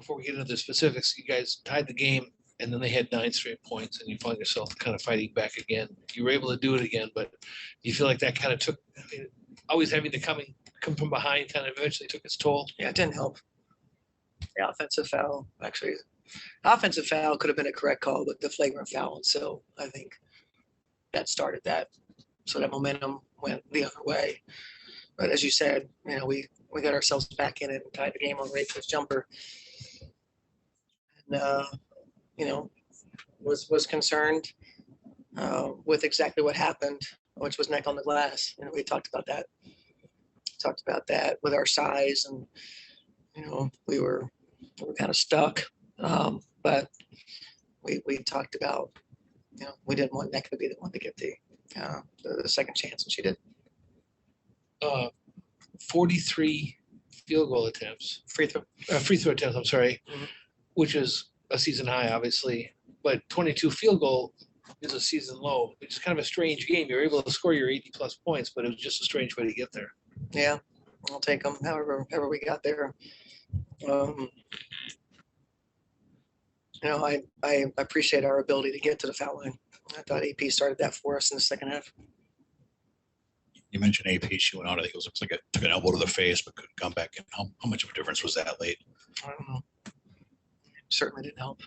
before we get into the specifics, you guys tied the game, and then they had 9 straight points, and you found yourself kind of fighting back again. You were able to do it again, but you feel like that kind of took, always having to come from behind kind of eventually took its toll? Yeah, it didn't help. The offensive foul, actually. Offensive foul could have been a correct call, but the flagrant foul. So I think that started that. So that momentum went the other way. But as you said, we got ourselves back in it and tied the game on Rachel's jumper. And, was concerned with exactly what happened, which was neck on the glass. We talked about that. Talked about that with our size, and we were kind of stuck. But we talked about, we didn't want Nick to be the one to get the second chance, and she did. 43 field goal attempts, free throw attempts, I'm sorry, which is a season high, obviously, but 22 field goal is a season low. It's kind of a strange game. You're able to score your 80 plus points, but it was just a strange way to get there. Yeah, I'll take them however we got there. I appreciate our ability to get to the foul line. I thought AP started that for us in the second half. You mentioned AP. She went out. I think it looks like it took an elbow to the face, but couldn't come back in. How much of a difference was that late? I don't know. Certainly didn't help.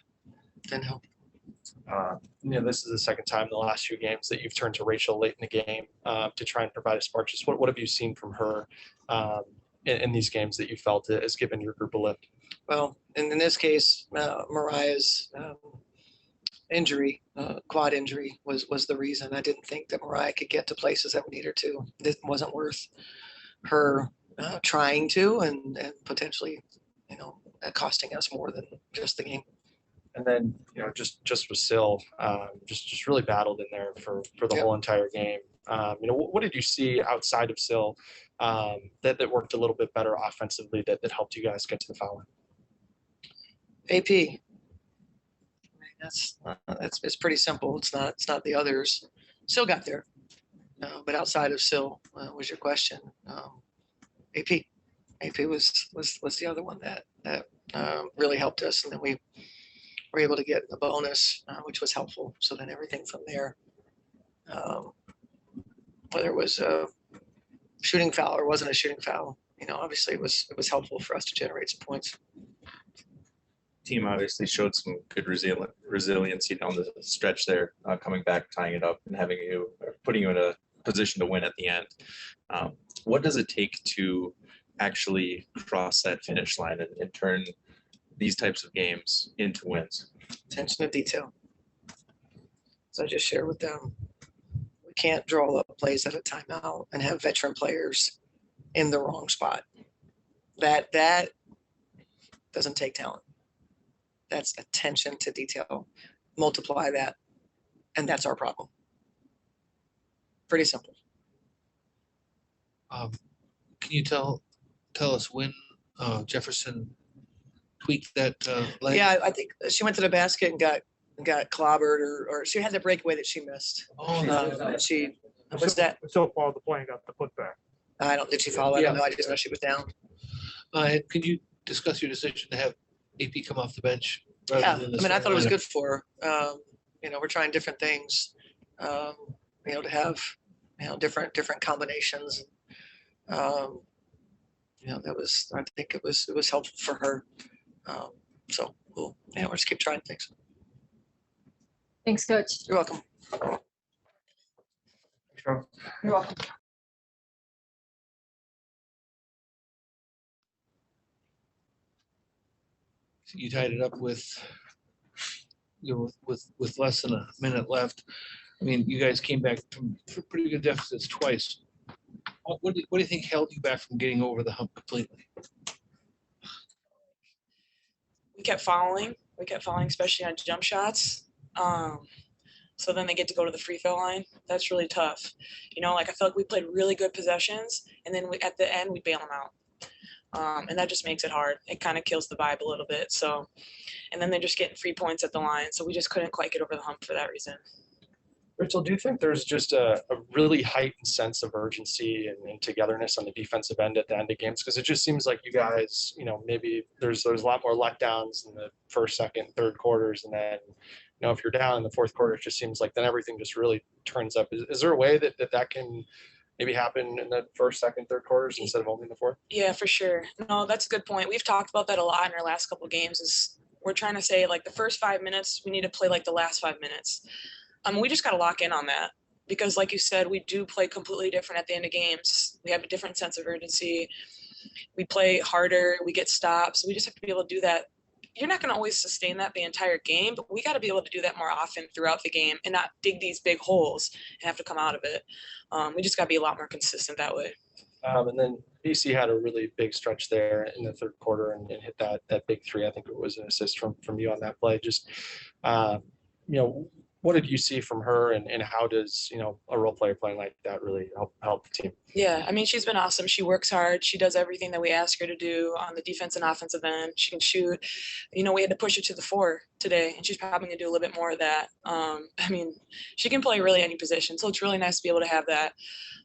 This is the second time in the last few games that you've turned to Rachel late in the game to try and provide a spark. Just what have you seen from her in these games that you felt has given your group a lift? Well, in this case, Mariah's injury, quad injury, was the reason. I didn't think that Mariah could get to places that we need her to. It wasn't worth her trying to and potentially, costing us more than just the game. And then, just with Sil, just really battled in there for the whole entire game. What did you see outside of Sil that worked a little bit better offensively that helped you guys get to the foul line? AP. It's pretty simple. It's not the others. Sil got there, but outside of Sil was your question. AP was the other one that really helped us, and then we were able to get a bonus, which was helpful. So then everything from there, whether it was a shooting foul or wasn't a shooting foul, obviously it was helpful for us to generate some points. Team obviously showed some good resiliency down the stretch there, coming back, tying it up, and putting you in a position to win at the end. What does it take to actually cross that finish line and turn these types of games into wins? Attention to detail. As I just shared with them, we can't draw up plays at a timeout and have veteran players in the wrong spot. That doesn't take talent. That's attention to detail. Multiply that, and that's our problem. Pretty simple. Can you tell us when Jefferson tweaked that leg? Yeah, I think she went to the basket and got clobbered, or she had the breakaway that she missed. She was that. So far, the plane got the putback. Did she follow? I don't know. I just know she was down. Could you discuss your decision to have AP come off the bench? Yeah, I thought it was good for her. We're trying different things. To have different combinations. That was. I think it was helpful for her. So we'll just keep trying things. Thanks, Coach. You're welcome. You're welcome. You tied it up with less than a minute left. I mean, you guys came back from pretty good deficits twice. What do you think held you back from getting over the hump completely? We kept following, especially on jump shots. So then they get to go to the free throw line. That's really tough. I feel like we played really good possessions, and then at the end we bail them out. And that just makes it hard. It kind of kills the vibe a little bit. So, and then they're just getting free points at the line. So we just couldn't quite get over the hump for that reason. Rachel, do you think there's just a really heightened sense of urgency and togetherness on the defensive end at the end of games? Because it just seems like you guys, maybe there's a lot more letdowns in the first, second, third quarters, and then if you're down in the fourth quarter, it just seems like then everything just really turns up. Is there a way that can maybe happen in the first, second, third quarters instead of only in the fourth? Yeah, for sure. No, that's a good point. We've talked about that a lot in our last couple of games. Is we're trying to say like the first 5 minutes, we need to play like the last 5 minutes. We just got to lock in on that because, like you said, we do play completely different at the end of games. We have a different sense of urgency. We play harder. We get stops. We just have to be able to do that. You're not going to always sustain that the entire game, but we got to be able to do that more often throughout the game and not dig these big holes and have to come out of it. We just got to be a lot more consistent that way. And then BC had a really big stretch there in the third quarter and hit that big three. I think it was an assist from you on that play. Just, what did you see from her and how does, a role player playing like that really help the team? Yeah, I mean, she's been awesome. She works hard. She does everything that we ask her to do on the defense and offensive end. She can shoot. We had to push her to the 4 today, and she's probably going to do a little bit more of that. I mean, she can play really any position, so it's really nice to be able to have that.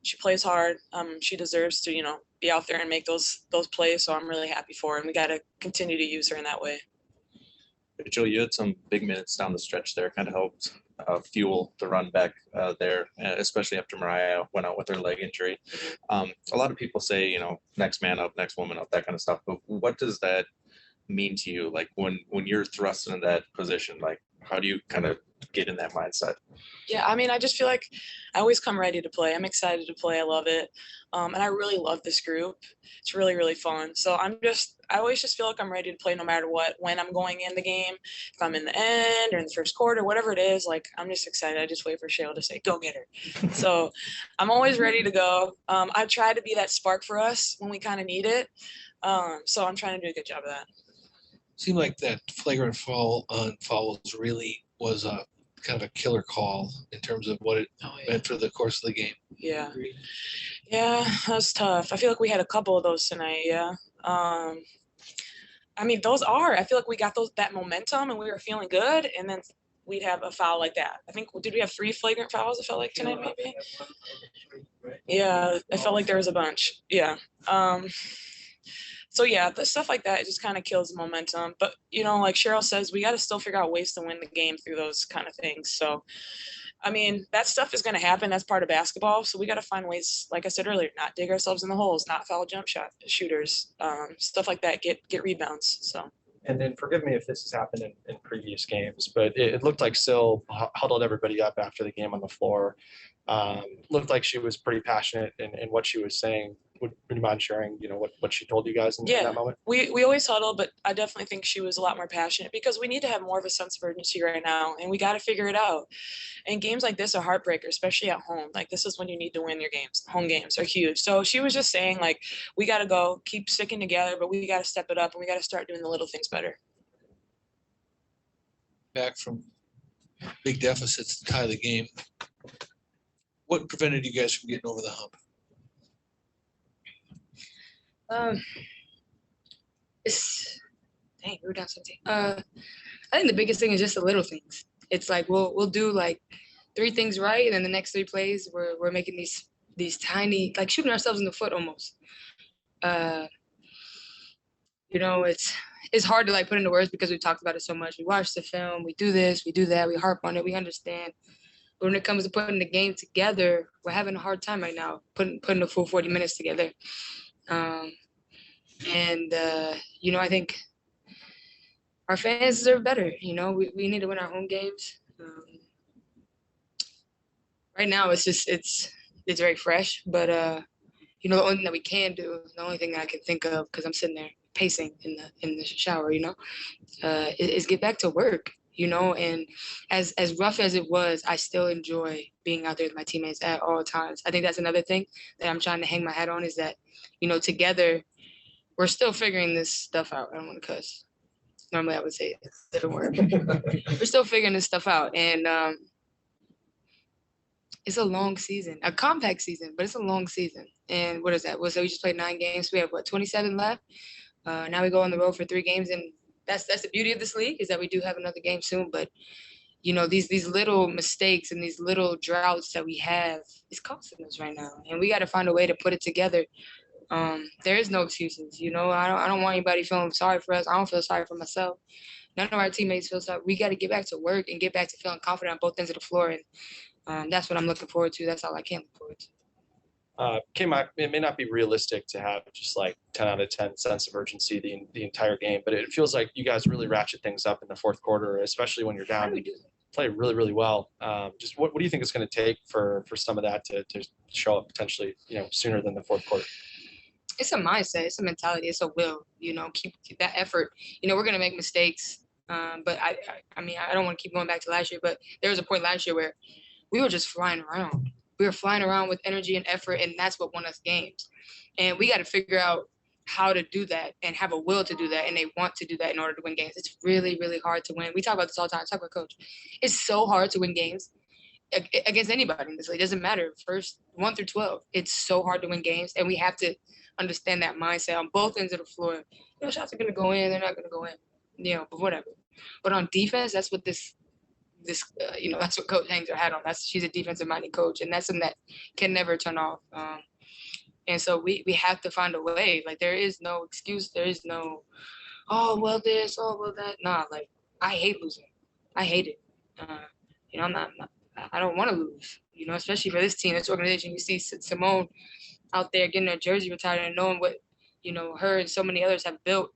She plays hard. She deserves to, be out there and make those plays, so I'm really happy for her, and we got to continue to use her in that way. Joe, you had some big minutes down the stretch there, kind of helped fuel the run back there, especially after Mariah went out with her leg injury. A lot of people say, next man up, next woman up, that kind of stuff. But what does that mean to you? Like when you're thrust into that position, like how do you kind of get in that mindset? Yeah, I mean, I just feel like I always come ready to play. I'm excited to play. I love it. And I really love this group. It's really, really fun. So I always just feel like I'm ready to play no matter what, when I'm going in the game, if I'm in the end or in the first quarter, whatever it is, like I'm just excited. I just wait for Cheryl to say, go get her. So I'm always ready to go. I try to be that spark for us when we kind of need it. So I'm trying to do a good job of that. Seemed like that flagrant foul on fouls really was a kind of a killer call in terms of what it meant for the course of the game. Yeah. Yeah, that was tough. I feel like we had a couple of those tonight. Yeah. I mean, I feel like we got that momentum and we were feeling good. And then we'd have a foul like that. I think, did we have 3 flagrant fouls? It felt like tonight, maybe. Yeah. I felt like there was a bunch. Yeah. So yeah, the stuff like that, it just kind of kills the momentum. But like Cheryl says, we got to still figure out ways to win the game through those kind of things. So, I mean, that stuff is going to happen. That's part of basketball. So we got to find ways, like I said earlier, not dig ourselves in the holes, not foul jump shot shooters, stuff like that. Get rebounds. So. And then forgive me if this has happened in previous games, but it looked like Sil huddled everybody up after the game on the floor. Looked like she was pretty passionate in what she was saying. Would you mind sharing, what she told you guys in that moment? We always huddle, but I definitely think she was a lot more passionate because we need to have more of a sense of urgency right now, and we got to figure it out. And games like this are heartbreakers, especially at home. Like this is when you need to win your games. Home games are huge. So she was just saying, like, we got to go, keep sticking together, but we got to step it up, and we got to start doing the little things better. Back from big deficits to tie the game. What prevented you guys from getting over the hump? Dang, we were down 17. I think the biggest thing is just the little things. It's like we'll do like 3 things right, and then the next 3 plays we're making these tiny, like shooting ourselves in the foot almost. It's hard to like put into words because we talked about it so much. We watch the film, we do this, we do that, we harp on it, we understand. But when it comes to putting the game together, we're having a hard time right now putting the full 40 minutes together. I think our fans deserve better. We need to win our home games. Right now, it's very fresh, but the only thing that we can do, the only thing that I can think of, because I'm sitting there pacing in the shower, is get back to work. And as rough as it was, I still enjoy being out there with my teammates at all times. I think that's another thing that I'm trying to hang my hat on is that, together, we're still figuring this stuff out. I don't want to cuss. Normally I would say a different word. We're still figuring this stuff out. And it's a long season, a compact season, but it's a long season. And what is that? So we just played 9 games. We have 27 left. Now we go on the road for 3 games, and that's the beauty of this league is that we do have another game soon. But you know, these little mistakes and these little droughts that we have is costing us right now, and we got to find a way to put it together. There is no excuses, you know. I don't want anybody feeling sorry for us. I don't feel sorry for myself. None of our teammates feel sorry. We got to get back to work and get back to feeling confident on both ends of the floor, and that's what I'm looking forward to. That's all I can look forward to. It may not be realistic to have just like 10 out of 10 sense of urgency the entire game, but it feels like you guys really ratchet things up in the fourth quarter, especially when you're down. You play really, really well. Just what do you think it's going to take for some of that to show up potentially, you know, sooner than the fourth quarter? It's a mindset, it's a mentality, it's a will, you know, keep that effort. You know, we're going to make mistakes, but I mean, I don't want to keep going back to last year, but there was a point last year where we were just flying around. We were flying around with energy and effort, and that's what won us games. And we got to figure out how to do that and have a will to do that, and they want to do that in order to win games. It's really, really hard to win. We talk about this all the time. Talk about coach. It's so hard to win games against anybody in this league. It doesn't matter. First 1 through 12, it's so hard to win games, and we have to understand that mindset on both ends of the floor. You know, shots are going to go in. They're not going to go in. You know, but whatever. But on defense, that's what this you know, that's what Coach hangs her hat on. She's a defensive-minded coach, and that's something that can never turn off. And so we have to find a way. Like, there is no excuse. There is no, oh, well, this, oh, well, that. Nah, like, I hate losing. I hate it. You know, I don't want to lose, you know, especially for this team, this organization. You see Simone out there getting her jersey retired and knowing what, you know, her and so many others have built.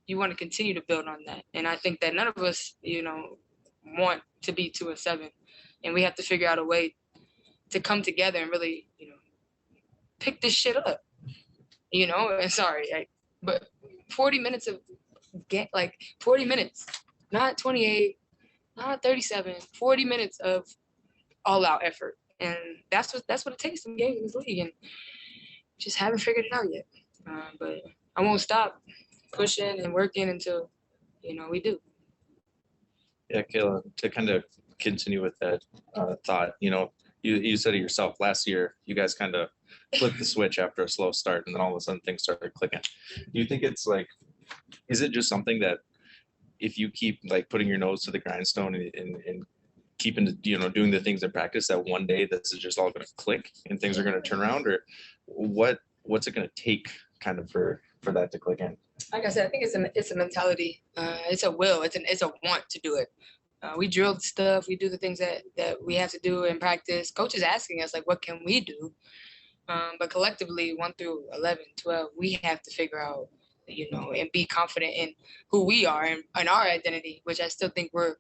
You want to continue to build on that. And I think that none of us, you know, want to be 2-7, and we have to figure out a way to come together and really, you know, pick this shit up, you know. And sorry, but 40 minutes of get, like 40 minutes, not 28, not 37, 40 minutes of all-out effort, and that's what it takes to game in this league, and just haven't figured it out yet. But I won't stop pushing and working until, you know, we do. Yeah, Kayla, to kind of continue with that thought, you know, you said it yourself last year, you guys kind of flipped the switch after a slow start, and then all of a sudden things started clicking. Do you think it's like, is it just something that if you keep like putting your nose to the grindstone and keeping, you know, doing the things in practice, that one day this is just all going to click and things are going to turn around? Or what's it going to take kind of for that to click in? Like I said, I think it's a mentality. It's a will. It's a want to do it. We drill the stuff. We do the things that we have to do in practice. Coach is asking us, like, what can we do? But collectively, 1 through 11, 12, we have to figure out, you know, and be confident in who we are and our identity, which I still think we're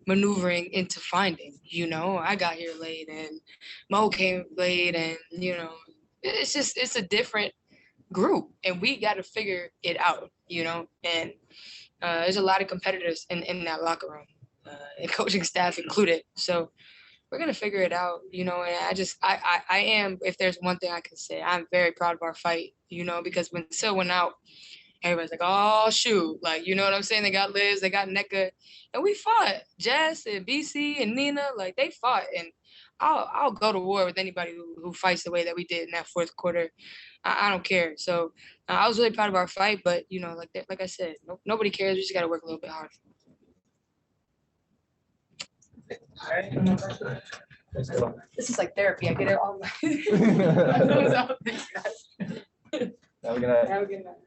maneuvering into finding. You know, I got here late and Mo came late, and, you know, it's a different group, and we got to figure it out, you know. And there's a lot of competitors in that locker room, and coaching staff included. So we're gonna figure it out, you know. And I am, if there's one thing I can say, I'm very proud of our fight, you know, because when Sil went out, everybody's like, oh shoot, like, you know what I'm saying? They got Liz, they got NECA, and we fought. Jess and BC and Nina, like, they fought, and I'll go to war with anybody who fights the way that we did in that fourth quarter. I don't care. So I was really proud of our fight, but, you know, like I said, nobody cares. We just got to work a little bit harder. This is like therapy. I get it all my. Thanks, guys. Have a good night. Have a good night.